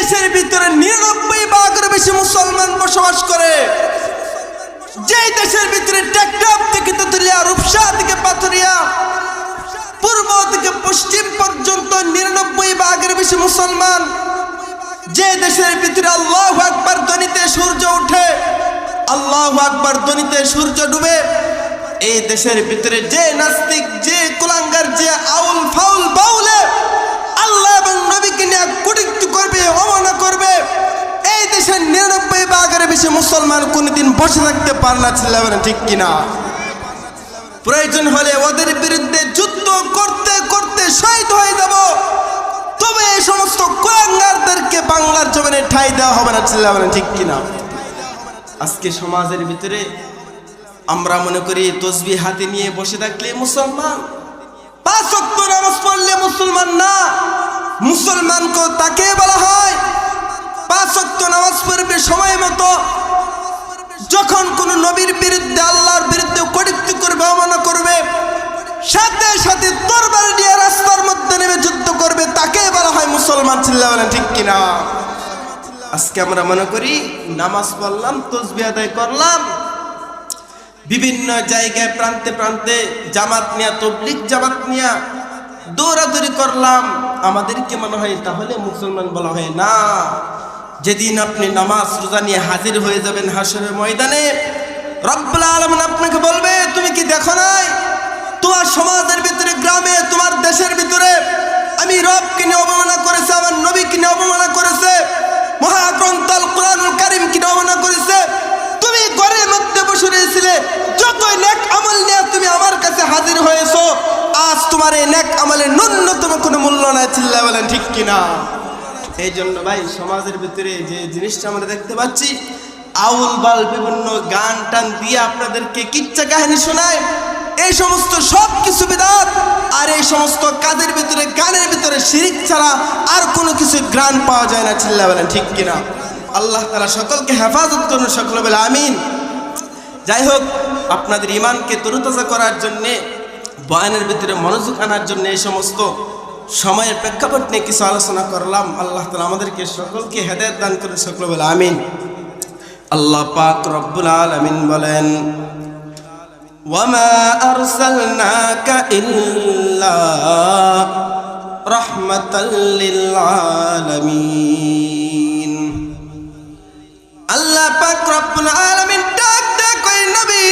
দেশের ভিতরে ৯৯% বেশি মুসলমান বসবাস করে, যে দেশের ভিতরে টেকনাফ থেকে তেতুলিয়া, রূপসা থেকে পাথুরিয়া, পূর্ব থেকে পশ্চিম পর্যন্ত ৯৯% বেশি মুসলমান, যে দেশের ভিতরে আল্লাহু আকবার ধ্বনিতে সূর্য ওঠে, আল্লাহু আকবার ধ্বনিতে সূর্য ডুবে, এই দেশের ভিতরে যে নাস্তিক, যে কুলাঙ্গার, যে আউল ফাউল বাউলে আল্লাহ এবং নবীকে নিয়ে কটূক্তি করবে, অবমাননা করবে, এই দেশের ৯৯% বেশি মুসলমান কোনদিন বসে থাকতে পারে না। চিল্লাবেন ঠিক কিনা? প্রয়োজন হলে ওদের বিরুদ্ধে যুদ্ধ করতে করতে শহীদ হয়ে যাব, তবে এই সমস্ত কুলাঙ্গারদেরকে বাংলার জমিনে ঠাঁই দেওয়া হবে না। চিল্লাবেন ঠিক কিনা? আজকে সমাজের ভিতরে আমরা মনে করি তসবিহ হাতে নিয়ে বসে থাকলে মুসলমান, ৫ ওয়াক্ত নামাজ পড়লে মুসলমান না। মুসলমানকে তাকে বলা হয় ৫ ওয়াক্ত নামাজ পড়বে সময় মতো, যখন কোন নবীর বিরুদ্ধে, আল্লাহর বিরুদ্ধে কটূক্তি করবে, অবমাননা করবে, সাথে সাথে তরবারি নিয়ে রাস্তার মধ্যে নেমে যুদ্ধ করবে, তাকে বলা হয় মুসলমান। চিল্লাবেন ঠিক কিনা? আজকে আমরা মনে করি নামাজ পড়লাম, তসবিহ আদায় করলাম, বিভিন্ন জায়গায় প্রান্তে প্রান্তে জামাত নিয়া, তবলিগ জামাত নিয়া দৌড়াদৌড়ি করলাম, আমাদেরকে মনে হয় তাহলে মুসলমান বলা হয় না। যেদিন আপনি নামাজ রোজা নিয়ে হাজির হয়ে যাবেন হাশরের ময়দানে, রব্বুল আলামিন আপনাকে বলবে, তুমি কি দেখো নাই তোমার সমাজের ভিতরে, গ্রামে, তোমার দেশের ভিতরে আমি রবকে নিয়ে অবমাননা করেছে, আমার নবীকে নিয়ে অবমাননা করেছে, মহাগ্রন্থ আল কোরআনুল কারীমকে নিয়ে অবমাননা করেছে, তুমি ঘরের মধ্যে বসে রয়েছিলে, যতই নেক আমল নিয়ে তুমি আমার কাছে হাজির হয়েছো, আজ তোমার এই নেক আমলের ন্যূনতম কোনো মূল্য নাই। চিল্লা বলেন ঠিক কিনা? এই জন্য ভাই সমাজের ভিতরে যে জিনিসটা আমরা দেখতে পাচ্ছি, আউল বাল বিভিন্ন গান টান দিয়ে আপনাদেরকে কিচ্ছা কাহিনী শোনায়, এই সমস্ত সব কিছু বিদআত, আর এই সমস্ত কাজের ভিতরে, গানের ভিতরে শিরক ছাড়া আর কোনো কিছু গ্রান পাওয়া যায় না। চিল্লা বলেন ঠিক কিনা? আল্লাহ তাআলা সকলকে হেফাজত করুন, সকলে বলে আমিন। যাই হোক, আপনাদের ইমানকে তরুতাজা করার জন্যে, বয়ানের ভিতরে মনোযোগ আনার জন্য এই সমস্ত সময়ের প্রেক্ষাপট নিয়ে কিছু আলোচনা করলাম। আল্লাহ তাআলা আমাদেরকে সকলকে হেদায়েত দান করুন, সকলে বলে আমিন। আল্লাহ পাক রব্বুল আলামিন বলেন, ওয়ামা আরসালনাকা ইল্লা রাহমাতাল লিল আলামিন। আল্লাহ পাক রব্বুল আলামিন ডাক দেয়, কই নবী,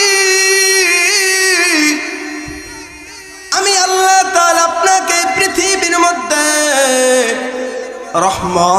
আমি আল্লাহ তাআলা আপনাকে পৃথিবীর মধ্যে রহমত